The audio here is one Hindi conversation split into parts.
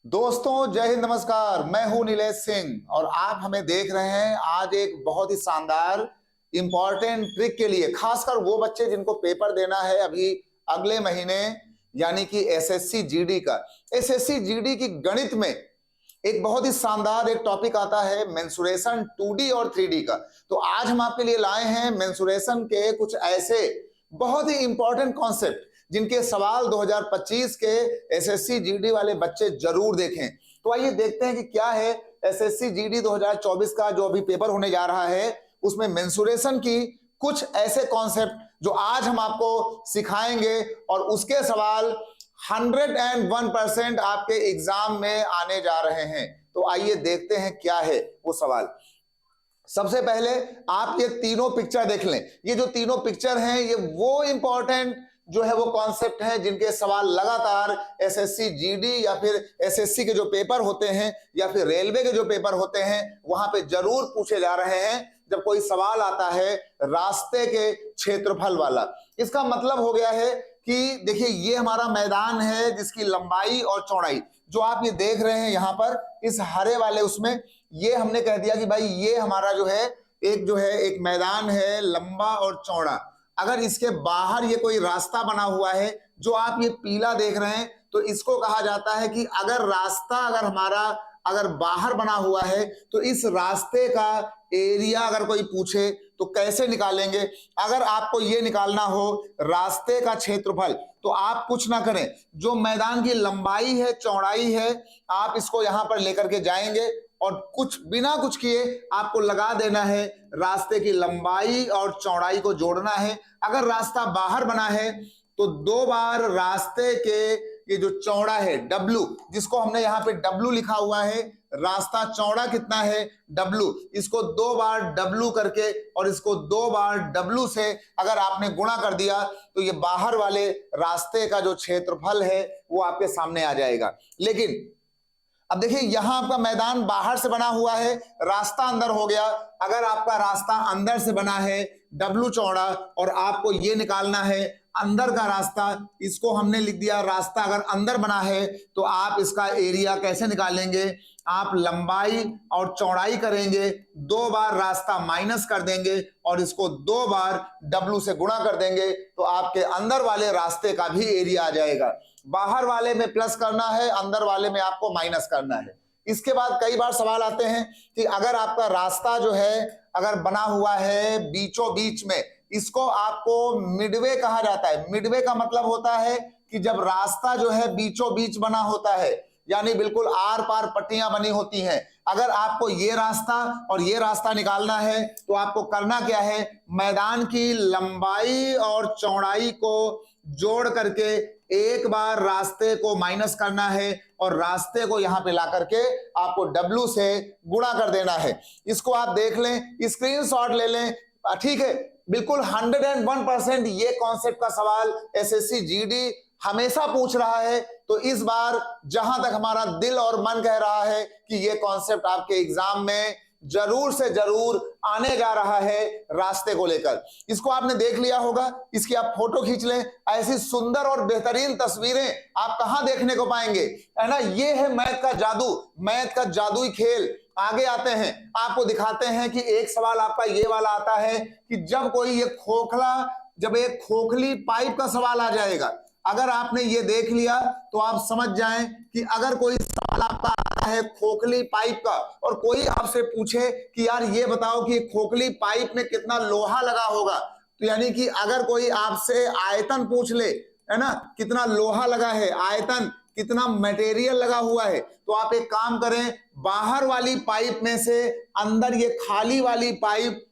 दोस्तों जय हिंद, नमस्कार। मैं हूं नीलेश सिंह और आप हमें देख रहे हैं आज एक बहुत ही शानदार इंपॉर्टेंट ट्रिक के लिए, खासकर वो बच्चे जिनको पेपर देना है अभी अगले महीने, यानी कि एसएससी जीडी का। एसएससी जीडी की गणित में एक बहुत ही शानदार एक टॉपिक आता है मेंसुरेशन 2D और 3D का। तो आज हम आपके लिए लाए हैं मेंसुरेशन के कुछ ऐसे बहुत ही इंपॉर्टेंट कॉन्सेप्ट जिनके सवाल 2025 के एसएससी जीडी वाले बच्चे जरूर देखें। तो आइए देखते हैं कि क्या है एसएससी जीडी 2024 का जो अभी पेपर होने जा रहा है, उसमें मेंसुरेशन की कुछ ऐसे कॉन्सेप्ट जो आज हम आपको सिखाएंगे और उसके सवाल 101% आपके एग्जाम में आने जा रहे हैं। तो आइए देखते हैं क्या है वो सवाल। सबसे पहले आप ये तीनों पिक्चर देख लें। ये जो तीनों पिक्चर हैं ये वो इंपॉर्टेंट जो है वो कॉन्सेप्ट है जिनके सवाल लगातार एसएससी जीडी या फिर एसएससी के जो पेपर होते हैं या फिर रेलवे के जो पेपर होते हैं वहां पे जरूर पूछे जा रहे हैं। जब कोई सवाल आता है रास्ते के क्षेत्रफल वाला, इसका मतलब हो गया है कि देखिए ये हमारा मैदान है जिसकी लंबाई और चौड़ाई जो आप ये देख रहे हैं यहाँ पर इस हरे वाले उसमें, ये हमने कह दिया कि भाई ये हमारा जो है एक मैदान है लंबा और चौड़ा। अगर इसके बाहर ये कोई रास्ता बना हुआ है जो आप ये पीला देख रहे हैं, तो इसको कहा जाता है कि अगर रास्ता अगर बाहर बना हुआ है तो इस रास्ते का एरिया अगर कोई पूछे तो कैसे निकालेंगे। अगर आपको ये निकालना हो रास्ते का क्षेत्रफल तो आप कुछ ना करें, जो मैदान की लंबाई है चौड़ाई है आप इसको यहां पर लेकर के जाएंगे और कुछ बिना कुछ किए आपको लगा देना है रास्ते की लंबाई और चौड़ाई को जोड़ना है। अगर रास्ता बाहर बना है तो दो बार रास्ते के ये जो चौड़ा है W, जिसको हमने यहाँ पे W लिखा हुआ है, रास्ता चौड़ा कितना है W, इसको दो बार W करके और इसको दो बार W से अगर आपने गुणा कर दिया तो ये बाहर वाले रास्ते का जो क्षेत्रफल है वो आपके सामने आ जाएगा। लेकिन अब देखिए यहां आपका मैदान बाहर से बना हुआ है, रास्ता अंदर हो गया। अगर आपका रास्ता अंदर से बना है W चौड़ा और आपको ये निकालना है अंदर का रास्ता, इसको हमने लिख दिया रास्ता अगर अंदर बना है तो आप इसका एरिया कैसे निकालेंगे, आप लंबाई और चौड़ाई करेंगे, दो बार रास्ता माइनस कर देंगे और इसको दो बार W से गुणा कर देंगे तो आपके अंदर वाले रास्ते का भी एरिया आ जाएगा। बाहर वाले में प्लस करना है, अंदर वाले में आपको माइनस करना है। इसके बाद कई बार सवाल आते हैं कि अगर आपका रास्ता जो है अगर बना हुआ है बीचों बीच में, इसको आपको मिडवे कहा जाता है। मिडवे का मतलब होता है कि जब रास्ता जो है बीचों बीच बना होता है, यानी बिल्कुल आर पार पट्टियां बनी होती हैं। अगर आपको ये रास्ता और ये रास्ता निकालना है तो आपको करना क्या है, मैदान की लंबाई और चौड़ाई को जोड़ करके एक बार रास्ते को माइनस करना है और रास्ते को यहां पे ला करके आपको W से गुणा कर देना है। इसको आप देख लें, स्क्रीनशॉट ले लें, ठीक है। बिल्कुल 101% ये कॉन्सेप्ट का सवाल एसएससी जीडी हमेशा पूछ रहा है। तो इस बार जहां तक हमारा दिल और मन कह रहा है कि ये कॉन्सेप्ट आपके एग्जाम में जरूर से जरूर आने जा रहा है रास्ते को लेकर। इसको आपने देख लिया होगा, इसकी आप फोटो खींच लें। ऐसी सुंदर और बेहतरीन तस्वीरें आप कहां देखने को पाएंगे, है ना। ये है मैथ का जादू, मैथ का जादुई खेल। आगे आते हैं, आपको दिखाते हैं कि एक सवाल आपका ये वाला आता है कि जब एक खोखली पाइप का सवाल आ जाएगा। अगर आपने ये देख लिया तो आप समझ जाएं कि अगर कोई सवाल आपका आता है खोखली पाइप का और कोई आपसे पूछे कि यार ये बताओ कि खोखली पाइप में कितना लोहा लगा होगा, तो यानी कि अगर कोई आपसे आयतन पूछ ले, है ना, कितना लोहा लगा है, आयतन कितना मटेरियल लगा हुआ है, तो आप एक काम करें, बाहर वाली पाइप में से अंदर ये खाली वाली पाइप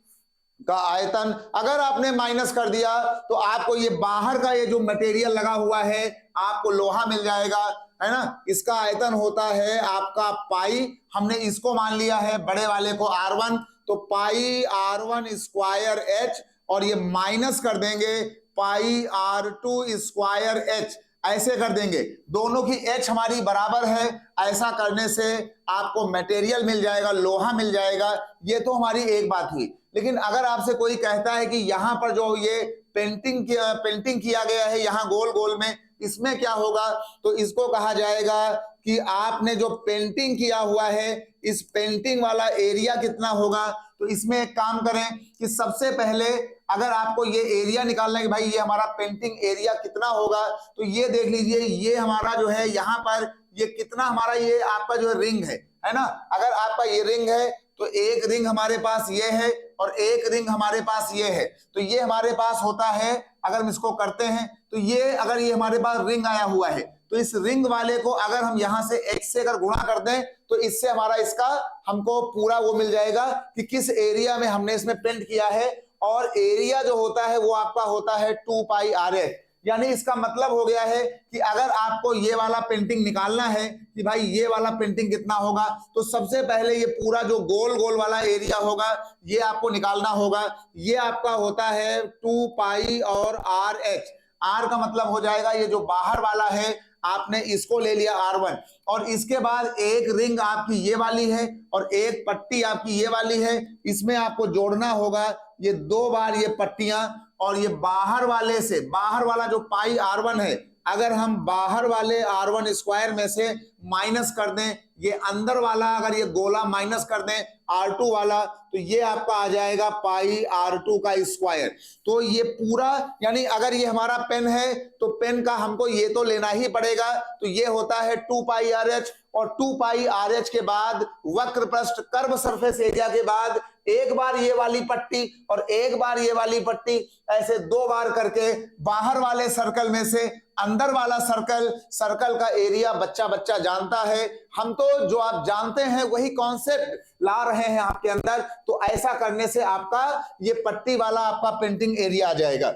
का आयतन अगर आपने माइनस कर दिया तो आपको ये बाहर का ये जो मटेरियल लगा हुआ है आपको लोहा मिल जाएगा, है ना। इसका आयतन होता है आपका पाई, हमने इसको मान लिया है बड़े वाले को R1, तो पाई R1 स्क्वायर H और ये माइनस कर देंगे पाई R2 स्क्वायर H, ऐसे कर देंगे। दोनों की H हमारी बराबर है, ऐसा करने से आपको मटेरियल मिल जाएगा, लोहा मिल जाएगा। ये तो हमारी एक बात हुई। लेकिन अगर आपसे कोई कहता है कि यहां पर जो ये पेंटिंग किया गया है यहां गोल गोल में, इसमें क्या होगा, तो इसको कहा जाएगा कि आपने जो पेंटिंग किया हुआ है इस पेंटिंग वाला एरिया कितना होगा। तो इसमें एक काम करें कि सबसे पहले अगर आपको ये एरिया निकालना है कि भाई ये हमारा पेंटिंग एरिया कितना होगा, तो ये देख लीजिए, ये हमारा जो है यहाँ पर ये कितना हमारा ये आपका जो रिंग है ना। अगर आपका ये रिंग है तो एक रिंग हमारे पास ये है और एक रिंग हमारे पास ये है। तो ये हमारे पास होता है, अगर हम इसको करते हैं तो ये अगर ये हमारे पास रिंग आया हुआ है तो इस रिंग वाले को अगर हम यहां से x से अगर गुणा कर दें तो इससे हमारा इसका हमको पूरा वो मिल जाएगा कि किस एरिया में हमने इसमें पेंट किया है। और एरिया जो होता है वो आपका होता है 2 पाई RS। यानी इसका मतलब हो गया है कि अगर आपको ये वाला पेंटिंग निकालना है कि भाई ये वाला पेंटिंग कितना होगा, तो सबसे पहले ये पूरा जो गोल गोल वाला एरिया होगा ये आपको निकालना होगा। ये आपका होता है 2 पाई और RH। R का मतलब हो जाएगा ये जो बाहर वाला है, आपने इसको ले लिया R1 और इसके बाद एक रिंग आपकी ये वाली है और एक पट्टी आपकी ये वाली है। इसमें आपको जोड़ना होगा ये 2 बार ये पट्टियां, और ये बाहर वाले से बाहर वाला जो पाई R1 है, अगर हम बाहर वाले R1 स्क्वायर में से माइनस कर दें, ये अंदर वाला अगर ये गोला माइनस कर दें R2 वाला, तो ये आपका आ जाएगा पाई R2 का स्क्वायर। तो ये पूरा, यानी अगर ये हमारा पेन है तो पेन का हमको ये तो लेना ही पड़ेगा। तो ये होता है 2 पाई RH और 2 पाई RH के बाद वक्र पृष्ठ कर्व सरफेस एरिया के बाद एक बार ये वाली पट्टी और एक बार ये वाली पट्टी, ऐसे 2 बार करके बाहर वाले सर्कल में से अंदर वाला सर्कल का एरिया बच्चा जानता है। हम तो जो आप जानते हैं वही कॉन्सेप्ट ला रहे हैं आपके अंदर। तो ऐसा करने से आपका ये पट्टी वाला आपका पेंटिंग एरिया आ जाएगा।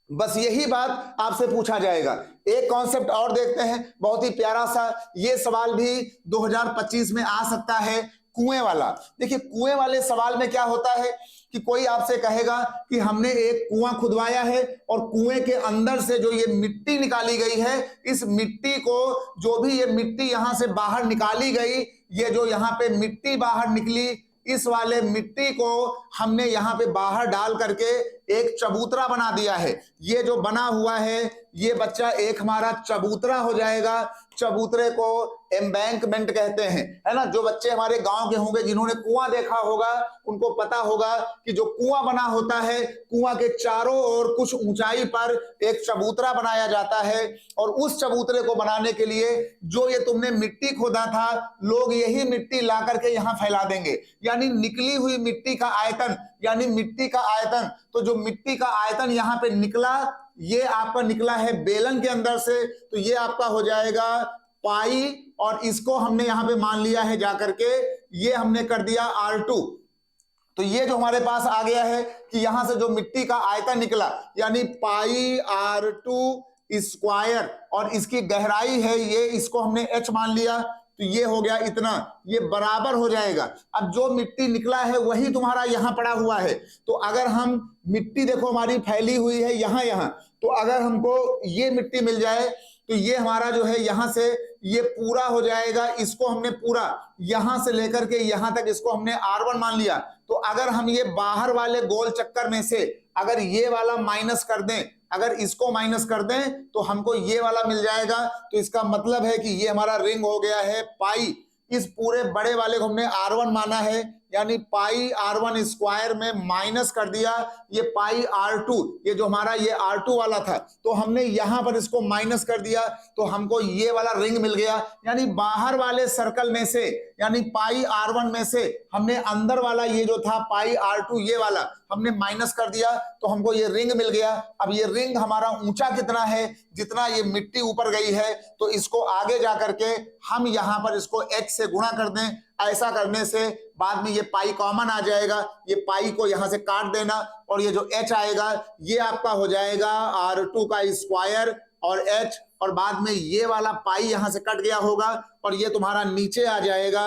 बस यही बात आपसे पूछा जाएगा। एक कॉन्सेप्ट और देखते हैं, बहुत ही प्यारा सा, ये सवाल भी 2025 में आ सकता है, कुएं वाला। देखिए कुएं वाले सवाल में क्या होता है कि कोई आपसे कहेगा कि हमने एक कुआं खुदवाया है और कुएं के अंदर से जो ये मिट्टी निकाली गई है, इस मिट्टी को, जो भी ये मिट्टी यहां से बाहर निकाली गई, ये जो यहाँ पे मिट्टी बाहर निकली, इस वाले मिट्टी को हमने यहाँ पे बाहर डाल करके एक चबूतरा बना दिया है। ये जो बना हुआ है ये बच्चा एक हमारा चबूतरा हो जाएगा। चबूतरे को एम्बैंकमेंट कहते हैं, है ना। जो बच्चे हमारे गांव के होंगे जिन्होंने कुआं देखा होगा उनको पता होगा कि जो कुआं बना होता है, कुआं के चारों ओर कुछ ऊंचाई पर एक चबूतरा बनाया जाता है और उस चबूतरे को बनाने के लिए जो ये तुमने मिट्टी खोदा था, लोग यही मिट्टी ला करके यहाँ फैला देंगे। यानी निकली हुई मिट्टी का आयतन, यानी मिट्टी का आयतन, तो जो मिट्टी का आयतन यहाँ पे निकला, ये आपका निकला है बेलन के अंदर से, तो ये आपका हो जाएगा पाई, और इसको हमने यहां पे मान लिया है जाकर के, ये हमने कर दिया R2। तो ये जो हमारे पास आ गया है कि यहां से जो मिट्टी का आयतन निकला, यानी पाई R2 स्क्वायर, और इसकी गहराई है ये, इसको हमने H मान लिया, तो ये हो गया इतना, ये बराबर हो जाएगा। अब जो मिट्टी निकला है वही तुम्हारा यहां पड़ा हुआ है। तो अगर हम मिट्टी देखो हमारी फैली हुई है यहां, तो अगर हमको ये मिट्टी मिल जाए तो ये हमारा जो है यहां से ये पूरा हो जाएगा। इसको हमने पूरा यहां से लेकर के यहां तक इसको हमने R1 मान लिया। तो अगर हम ये बाहर वाले गोल चक्कर में से अगर ये वाला माइनस कर दें, अगर इसको माइनस कर दें तो हमको ये वाला मिल जाएगा। तो इसका मतलब है कि ये हमारा रिंग हो गया है पाई। इस पूरे बड़े वाले को हमने R1 माना है, यानी पाई R1 स्क्वायर में माइनस कर दिया ये पाई R2, ये जो हमारा ये R2 वाला था, तो हमने यहां पर इसको माइनस कर दिया, तो हमको ये वाला रिंग मिल गया। यानी बाहर वाले सर्कल में से, यानी पाई R1 में से हमने अंदर वाला ये जो था पाई R2 ये वाला हमने माइनस कर दिया, तो हमको ये रिंग मिल गया। अब ये रिंग हमारा ऊंचा कितना है, जितना ये मिट्टी ऊपर गई है, तो इसको आगे जाकर के हम यहां पर इसको H से गुणा कर दें। ऐसा करने से बाद में ये पाई कॉमन आ जाएगा, ये पाई को यहां से काट देना और ये जो H आएगा ये आपका हो जाएगा R2 का स्क्वायर और H, और बाद में ये वाला पाई यहां से कट गया होगा और ये तुम्हारा नीचे आ जाएगा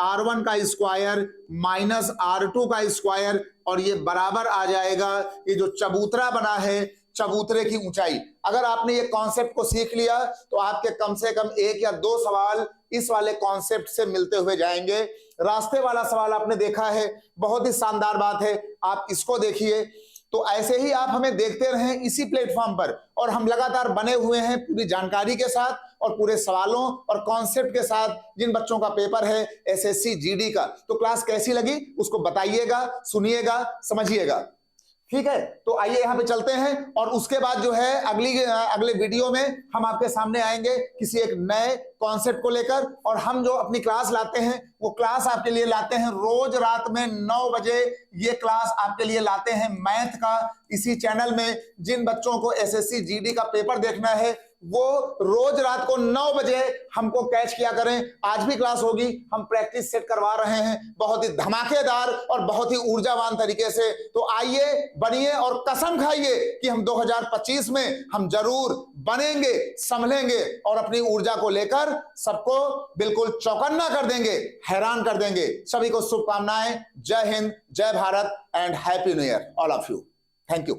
R1 का स्क्वायर माइनस R2 का स्क्वायर, और ये बराबर आ जाएगा ये जो चबूतरा बना है, चबूतरे की ऊंचाई। अगर आपने ये कॉन्सेप्ट को सीख लिया तो आपके कम से कम 1 या 2 सवाल इस वाले कॉन्सेप्ट से मिलते हुए जाएंगे। रास्ते वाला सवाल आपने देखा है, बहुत ही शानदार बात है। आप इसको देखिए तो ऐसे ही आप हमें देखते रहें इसी प्लेटफॉर्म पर, और हम लगातार बने हुए हैं पूरी जानकारी के साथ और पूरे सवालों और कॉन्सेप्ट के साथ। जिन बच्चों का पेपर है एसएससी जीडी का, तो क्लास कैसी लगी उसको बताइएगा, सुनिएगा, समझिएगा। ठीक है, तो आइए यहां पे चलते हैं, और उसके बाद जो है अगले वीडियो में हम आपके सामने आएंगे किसी एक नए कॉन्सेप्ट को लेकर। और हम जो अपनी क्लास लाते हैं वो क्लास आपके लिए लाते हैं रोज रात में 9 बजे। ये क्लास आपके लिए लाते हैं मैथ का इसी चैनल में। जिन बच्चों को एसएससी जीडी का पेपर देखना है वो रोज रात को 9 बजे हमको कैच किया करें। आज भी क्लास होगी, हम प्रैक्टिस सेट करवा रहे हैं बहुत ही धमाकेदार और बहुत ही ऊर्जावान तरीके से। तो आइए बनिए और कसम खाइए कि हम 2025 में हम जरूर बनेंगे, संभलेंगे और अपनी ऊर्जा को लेकर सबको बिल्कुल चौकन्ना कर देंगे, हैरान कर देंगे। सभी को शुभकामनाएं। जय हिंद, जय Bharat and happy new year all of you. Thank you.